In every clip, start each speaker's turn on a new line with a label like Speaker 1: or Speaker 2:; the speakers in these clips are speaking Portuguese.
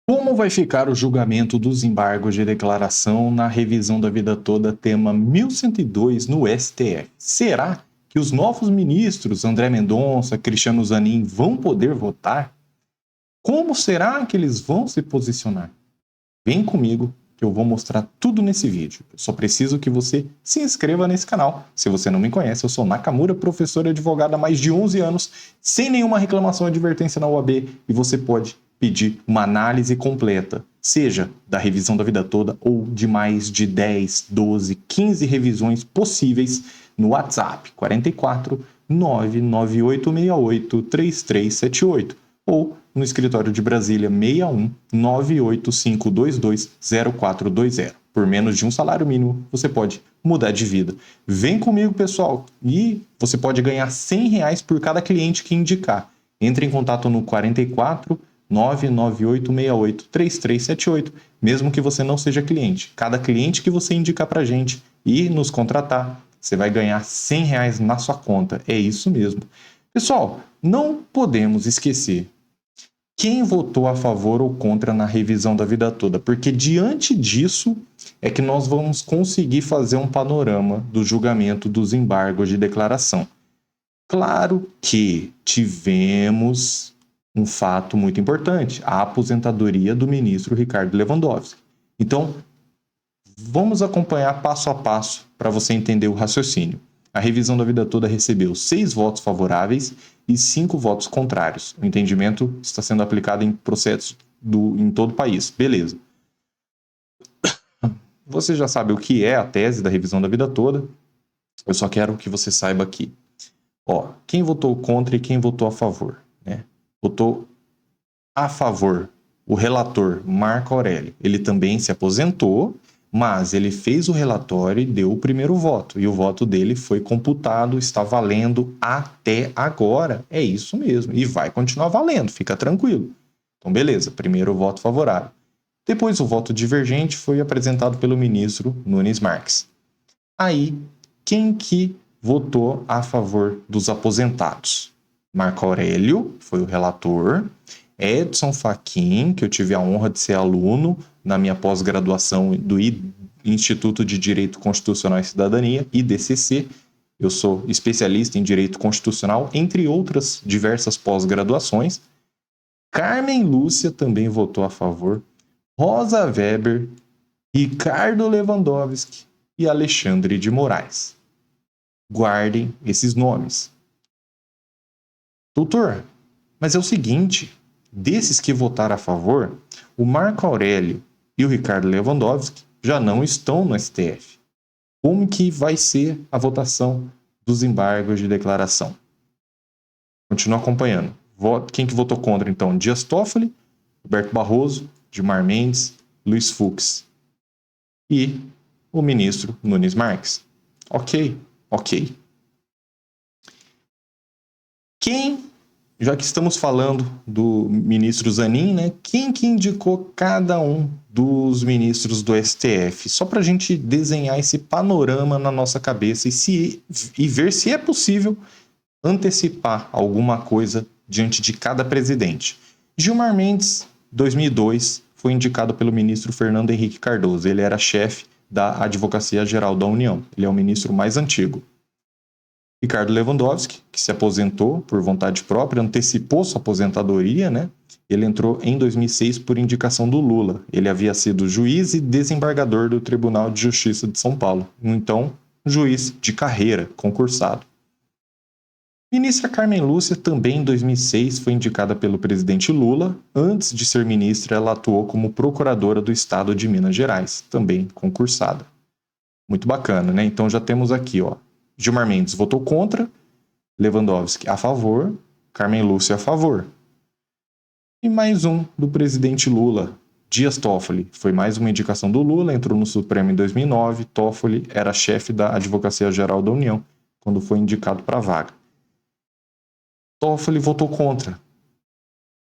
Speaker 1: Como vai ficar o julgamento dos embargos de declaração na revisão da vida toda, tema 1102 no STF? Será que os novos ministros, André Mendonça, Cristiano Zanin, vão poder votar? Como será que eles vão se posicionar? Vem comigo que eu vou mostrar tudo nesse vídeo. Eu só preciso que você se inscreva nesse canal. Se você não me conhece, eu sou Nakamura, professor e advogado há mais de 11 anos, sem nenhuma reclamação ou advertência na UAB, e você pode pedir uma análise completa, seja da revisão da vida toda ou de mais de 10, 12, 15 revisões possíveis no WhatsApp 44 99868 3378 ou no escritório de Brasília 61 98522 0420. Por menos de um salário mínimo, você pode mudar de vida. Vem comigo, pessoal, e você pode ganhar R$100 por cada cliente que indicar. Entre em contato no 44 99868 3378, mesmo que você não seja cliente. Cada cliente que você indicar para a gente e nos contratar, você vai ganhar R$100 na sua conta. É isso mesmo. Pessoal, não podemos esquecer quem votou a favor ou contra na revisão da vida toda, porque diante disso é que nós vamos conseguir fazer um panorama do julgamento dos embargos de declaração. Claro que tivemos um fato muito importante, a aposentadoria do ministro Ricardo Lewandowski. Então, vamos acompanhar passo a passo para você entender o raciocínio. A revisão da vida toda recebeu 6 votos favoráveis e 5 votos contrários. O entendimento está sendo aplicado em processos em todo o país. Beleza. Você já sabe o que é a tese da revisão da vida toda. Eu só quero que você saiba aqui. Quem votou contra e quem votou a favor, né? Votou a favor o relator Marco Aurélio. Ele também se aposentou, mas ele fez o relatório e deu o primeiro voto. E o voto dele foi computado, está valendo até agora. É isso mesmo. E vai continuar valendo, fica tranquilo. Então, beleza, primeiro voto favorável. Depois, o voto divergente foi apresentado pelo ministro Nunes Marques. Aí, quem que votou a favor dos aposentados? Marco Aurélio foi o relator. Edson Fachin, que eu tive a honra de ser aluno na minha pós-graduação do Instituto de Direito Constitucional e Cidadania, IDCC. Eu sou especialista em Direito Constitucional, entre outras diversas pós-graduações. Carmen Lúcia também votou a favor. Rosa Weber, Ricardo Lewandowski e Alexandre de Moraes. Guardem esses nomes. Doutor, mas é o seguinte, desses que votaram a favor, o Marco Aurélio e o Ricardo Lewandowski já não estão no STF. Como que vai ser a votação dos embargos de declaração? Continua acompanhando. Quem que votou contra, então? Dias Toffoli, Roberto Barroso, Gilmar Mendes, Luiz Fux e o ministro Nunes Marques. Ok. Já que estamos falando do ministro Zanin, né? Quem que indicou cada um dos ministros do STF? Só para a gente desenhar esse panorama na nossa cabeça e ver se é possível antecipar alguma coisa diante de cada presidente. Gilmar Mendes, 2002, foi indicado pelo ministro Fernando Henrique Cardoso. Ele era chefe da Advocacia Geral da União. Ele é o ministro mais antigo. Ricardo Lewandowski, que se aposentou por vontade própria, antecipou sua aposentadoria, né? Ele entrou em 2006 por indicação do Lula. Ele havia sido juiz e desembargador do Tribunal de Justiça de São Paulo. Então, juiz de carreira, concursado. Ministra Carmen Lúcia, também em 2006, foi indicada pelo presidente Lula. Antes de ser ministra, ela atuou como procuradora do Estado de Minas Gerais, também concursada. Muito bacana, né? Então já temos aqui, Gilmar Mendes votou contra, Lewandowski a favor, Carmen Lúcia a favor. E mais um do presidente Lula, Dias Toffoli. Foi mais uma indicação do Lula, entrou no Supremo em 2009. Toffoli era chefe da Advocacia Geral da União quando foi indicado para a vaga. Toffoli votou contra.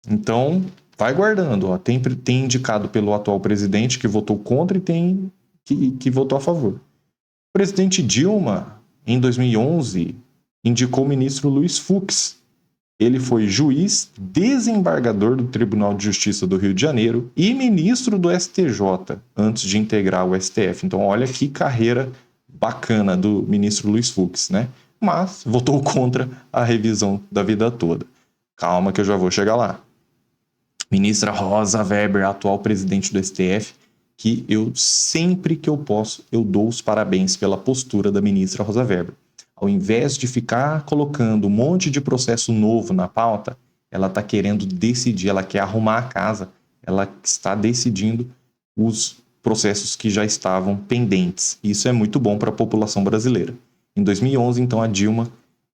Speaker 1: Então, vai guardando. Tem indicado pelo atual presidente que votou contra e tem que votou a favor. O presidente Dilma, em 2011, indicou o ministro Luiz Fux. Ele foi juiz, desembargador do Tribunal de Justiça do Rio de Janeiro e ministro do STJ, antes de integrar o STF. Então, olha que carreira bacana do ministro Luiz Fux, né? Mas votou contra a revisão da vida toda. Calma que eu já vou chegar lá. Ministra Rosa Weber, atual presidente do STF, que eu sempre que eu posso, eu dou os parabéns pela postura da ministra Rosa Weber. Ao invés de ficar colocando um monte de processo novo na pauta, ela está querendo decidir, ela quer arrumar a casa, ela está decidindo os processos que já estavam pendentes. Isso é muito bom para a população brasileira. Em 2011, então, a Dilma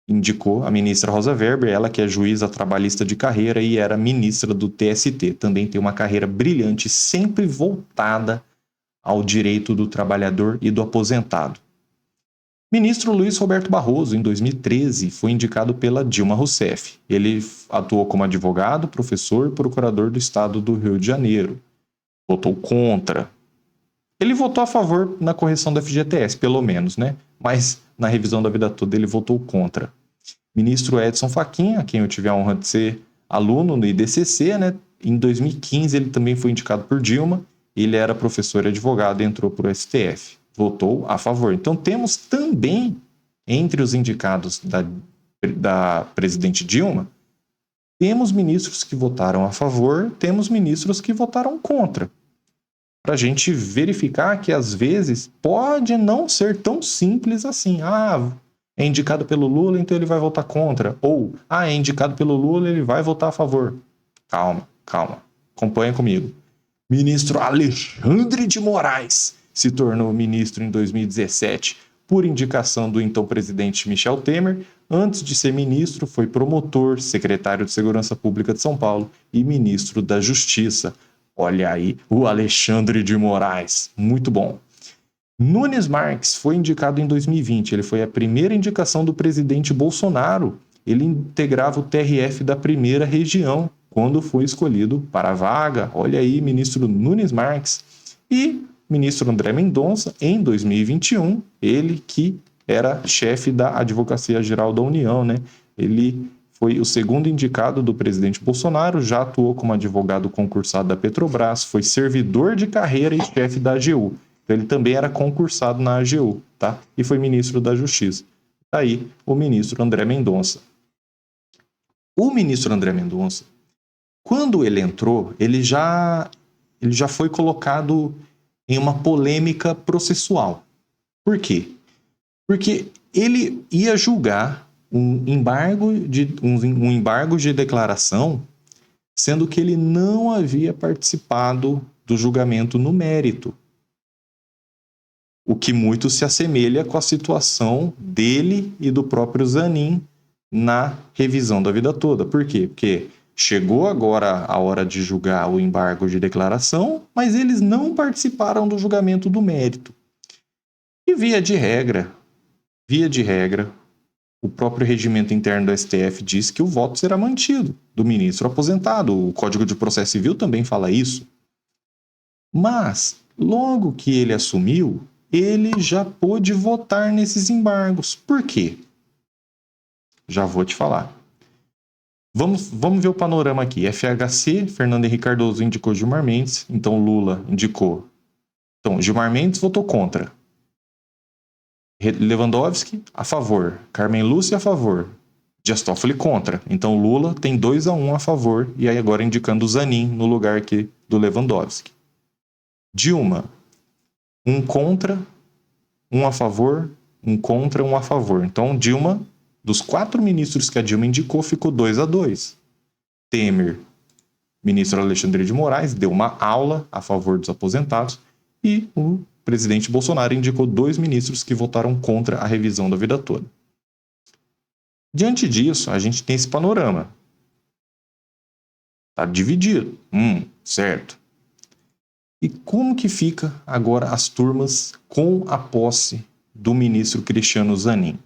Speaker 1: indicou a ministra Rosa Weber, ela que é juíza trabalhista de carreira e era ministra do TST. Também tem uma carreira brilhante, sempre voltada ao direito do trabalhador e do aposentado. Ministro Luiz Roberto Barroso, em 2013, foi indicado pela Dilma Rousseff. Ele atuou como advogado, professor e procurador do Estado do Rio de Janeiro. Votou contra. Ele votou a favor na correção do FGTS, pelo menos, né? Mas na revisão da vida toda ele votou contra. Ministro Edson Fachin, a quem eu tive a honra de ser aluno no IDCC, né? Em 2015 ele também foi indicado por Dilma. Ele era professor e advogado e entrou para o STF. Votou a favor. Então temos também, entre os indicados da presidente Dilma, temos ministros que votaram a favor, temos ministros que votaram contra. Para a gente verificar que às vezes pode não ser tão simples assim. É indicado pelo Lula, então ele vai votar contra. Ou, é indicado pelo Lula, ele vai votar a favor. Calma. Acompanha comigo. Ministro Alexandre de Moraes se tornou ministro em 2017 por indicação do então presidente Michel Temer. Antes de ser ministro, foi promotor, secretário de Segurança Pública de São Paulo e ministro da Justiça. Olha aí, o Alexandre de Moraes. Muito bom. Nunes Marques foi indicado em 2020. Ele foi a primeira indicação do presidente Bolsonaro. Ele integrava o TRF da primeira região quando foi escolhido para a vaga. Olha aí, ministro Nunes Marques. E ministro André Mendonça, em 2021, ele que era chefe da Advocacia Geral da União, né? Ele foi o segundo indicado do presidente Bolsonaro, já atuou como advogado concursado da Petrobras, foi servidor de carreira e chefe da AGU. Então, ele também era concursado na AGU, tá? E foi ministro da Justiça. Aí, o ministro André Mendonça. O ministro André Mendonça, quando ele entrou, ele já foi colocado em uma polêmica processual. Por quê? Porque ele ia julgar um embargo de declaração, sendo que ele não havia participado do julgamento no mérito. O que muito se assemelha com a situação dele e do próprio Zanin na revisão da vida toda. Por quê? Porque chegou agora a hora de julgar o embargo de declaração, mas eles não participaram do julgamento do mérito. E via de regra, o próprio regimento interno do STF diz que o voto será mantido do ministro aposentado. O Código de Processo Civil também fala isso. Mas, logo que ele assumiu, ele já pôde votar nesses embargos. Por quê? Já vou te falar. Vamos ver o panorama aqui. FHC, Fernando Henrique Cardoso indicou Gilmar Mendes, então Lula indicou. Então, Gilmar Mendes votou contra. Lewandowski, a favor. Carmen Lúcia, a favor. Dias Toffoli contra. Então, Lula tem 2-1 a favor, e aí agora indicando o Zanin no lugar aqui do Lewandowski. Dilma, 1 contra, 1 a favor, 1 contra, 1 a favor. Então, Dilma, dos 4 ministros que a Dilma indicou, ficou 2-2. Temer, ministro Alexandre de Moraes, deu uma aula a favor dos aposentados e o presidente Bolsonaro indicou 2 ministros que votaram contra a revisão da vida toda. Diante disso, a gente tem esse panorama. Está dividido. Certo. E como que fica agora as turmas com a posse do ministro Cristiano Zanin?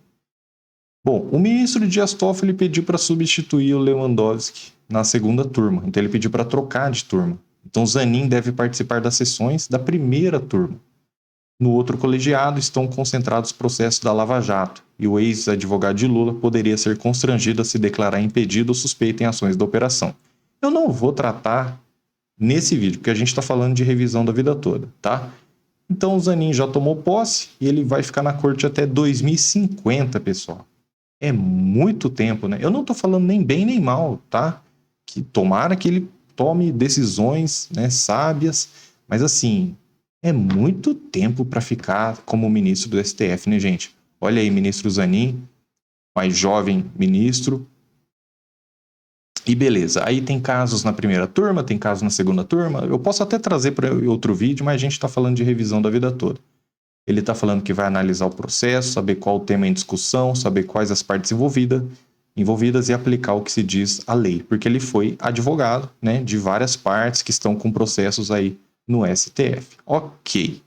Speaker 1: Bom, o ministro Dias Toffoli pediu para substituir o Lewandowski na segunda turma. Então ele pediu para trocar de turma. Então Zanin deve participar das sessões da primeira turma. No outro colegiado estão concentrados os processos da Lava Jato, e o ex-advogado de Lula poderia ser constrangido a se declarar impedido ou suspeito em ações da operação. Eu não vou tratar nesse vídeo, porque a gente está falando de revisão da vida toda, tá? Então o Zanin já tomou posse e ele vai ficar na corte até 2050, pessoal. É muito tempo, né? Eu não estou falando nem bem nem mal, tá? Que tomara que ele tome decisões, né, sábias, mas assim, é muito tempo para ficar como ministro do STF, né, gente? Olha aí, ministro Zanin, mais jovem ministro. E beleza, aí tem casos na primeira turma, tem casos na segunda turma. Eu posso até trazer para outro vídeo, mas a gente está falando de revisão da vida toda. Ele está falando que vai analisar o processo, saber qual o tema em discussão, saber quais as partes envolvidas e aplicar o que se diz a lei, porque ele foi advogado, né, de várias partes que estão com processos aí no STF. Ok.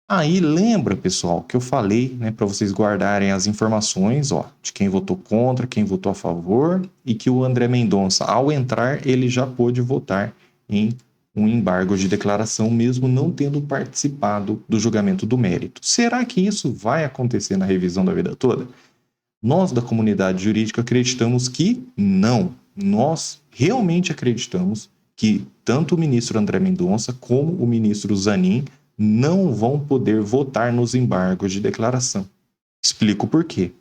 Speaker 1: Aí lembra, pessoal, que eu falei, né, para vocês guardarem as informações, ó, de quem votou contra, quem votou a favor, e que o André Mendonça, ao entrar, ele já pôde votar em um embargo de declaração, mesmo não tendo participado do julgamento do mérito. Será que isso vai acontecer na revisão da vida toda? Nós, da comunidade jurídica, acreditamos que não. Nós realmente acreditamos que tanto o ministro André Mendonça como o ministro Zanin não vão poder votar nos embargos de declaração. Explico por quê.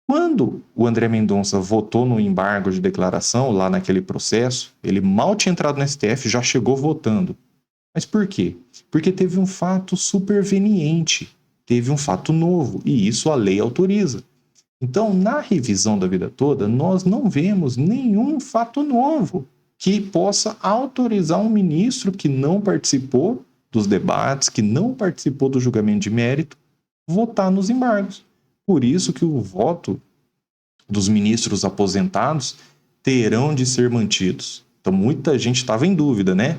Speaker 1: Quando o André Mendonça votou no embargo de declaração, lá naquele processo, ele mal tinha entrado no STF, já chegou votando. Mas por quê? Porque teve um fato superveniente, teve um fato novo, e isso a lei autoriza. Então, na revisão da vida toda, nós não vemos nenhum fato novo que possa autorizar um ministro que não participou dos debates, que não participou do julgamento de mérito, votar nos embargos. Por isso que o voto dos ministros aposentados terão de ser mantidos. Então, muita gente estava em dúvida, né?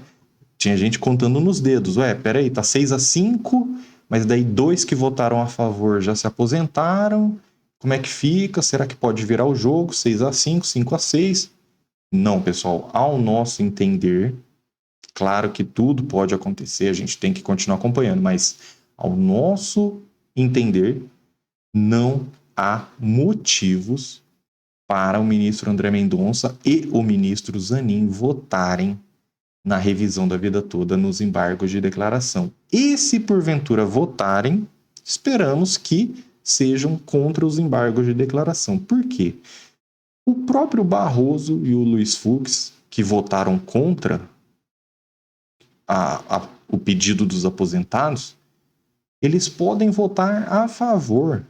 Speaker 1: Tinha gente contando nos dedos. Ué, peraí, tá 6-5, mas daí 2 que votaram a favor já se aposentaram. Como é que fica? Será que pode virar o jogo? 6-5, 5-6? Não, pessoal. Ao nosso entender, claro que tudo pode acontecer, a gente tem que continuar acompanhando, mas ao nosso entender, não há motivos para o ministro André Mendonça e o ministro Zanin votarem na revisão da vida toda nos embargos de declaração. E se porventura votarem, esperamos que sejam contra os embargos de declaração. Por quê? O próprio Barroso e o Luiz Fux, que votaram contra o pedido dos aposentados, eles podem votar a favor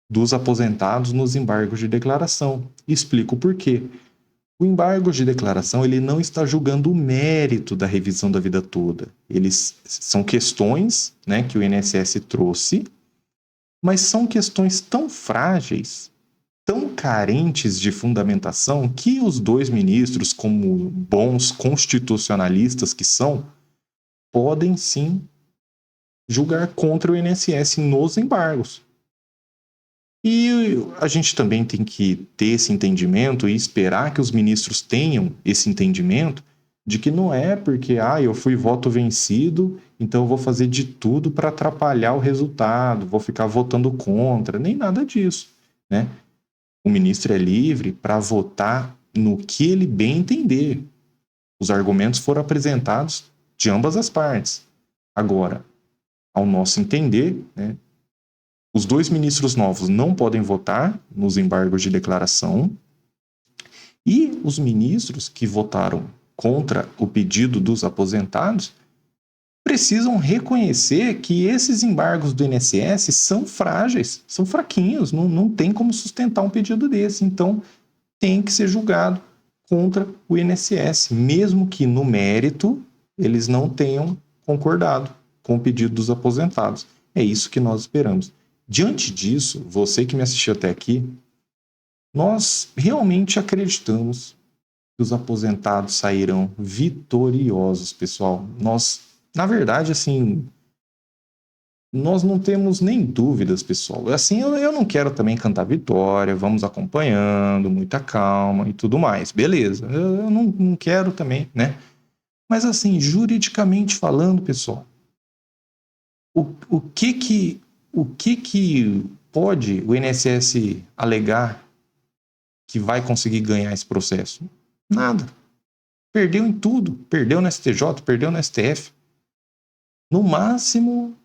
Speaker 1: dos aposentados nos embargos de declaração. Explico por quê. O embargo de declaração ele não está julgando o mérito da revisão da vida toda. Eles são questões, né, que o INSS trouxe, mas são questões tão frágeis, tão carentes de fundamentação, que os dois ministros, como bons constitucionalistas que são, podem sim julgar contra o INSS nos embargos. E a gente também tem que ter esse entendimento e esperar que os ministros tenham esse entendimento de que não é porque eu fui voto vencido, então eu vou fazer de tudo para atrapalhar o resultado, vou ficar votando contra, nem nada disso, né? O ministro é livre para votar no que ele bem entender. Os argumentos foram apresentados de ambas as partes. Agora, ao nosso entender, né, os dois ministros novos não podem votar nos embargos de declaração e os ministros que votaram contra o pedido dos aposentados precisam reconhecer que esses embargos do INSS são frágeis, são fraquinhos, não tem como sustentar um pedido desse. Então, tem que ser julgado contra o INSS, mesmo que no mérito eles não tenham concordado com o pedido dos aposentados. É isso que nós esperamos. Diante disso, você que me assistiu até aqui, nós realmente acreditamos que os aposentados sairão vitoriosos, pessoal. Nós, na verdade, assim, nós não temos nem dúvidas, pessoal. Assim, eu não quero também cantar vitória, vamos acompanhando, muita calma e tudo mais. Beleza, eu não quero também, né? Mas assim, juridicamente falando, pessoal, o que pode o INSS alegar que vai conseguir ganhar esse processo? Nada. Perdeu em tudo. Perdeu no STJ, perdeu no STF. No máximo,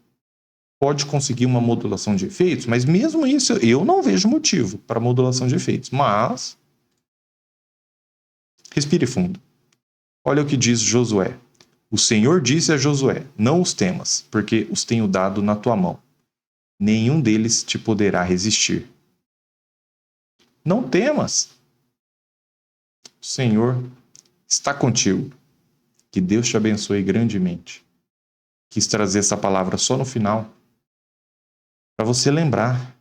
Speaker 1: pode conseguir uma modulação de efeitos, mas mesmo isso eu não vejo motivo para modulação de efeitos. Mas, respire fundo. Olha o que diz Josué. O Senhor disse a Josué, não os temas, porque os tenho dado na tua mão. Nenhum deles te poderá resistir. Não temas. O Senhor está contigo. Que Deus te abençoe grandemente. Quis trazer essa palavra só no final, para você lembrar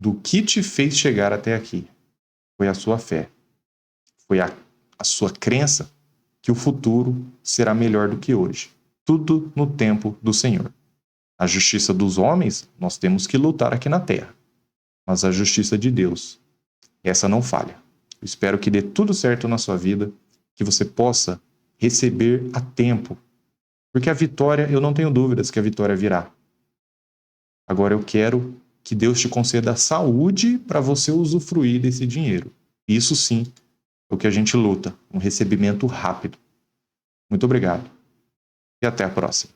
Speaker 1: do que te fez chegar até aqui. Foi a sua fé. Foi a sua crença que o futuro será melhor do que hoje. Tudo no tempo do Senhor. A justiça dos homens, nós temos que lutar aqui na terra. Mas a justiça de Deus, essa não falha. Eu espero que dê tudo certo na sua vida, que você possa receber a tempo. Porque a vitória, eu não tenho dúvidas que a vitória virá. Agora eu quero que Deus te conceda saúde para você usufruir desse dinheiro. Isso sim é o que a gente luta, um recebimento rápido. Muito obrigado e até a próxima.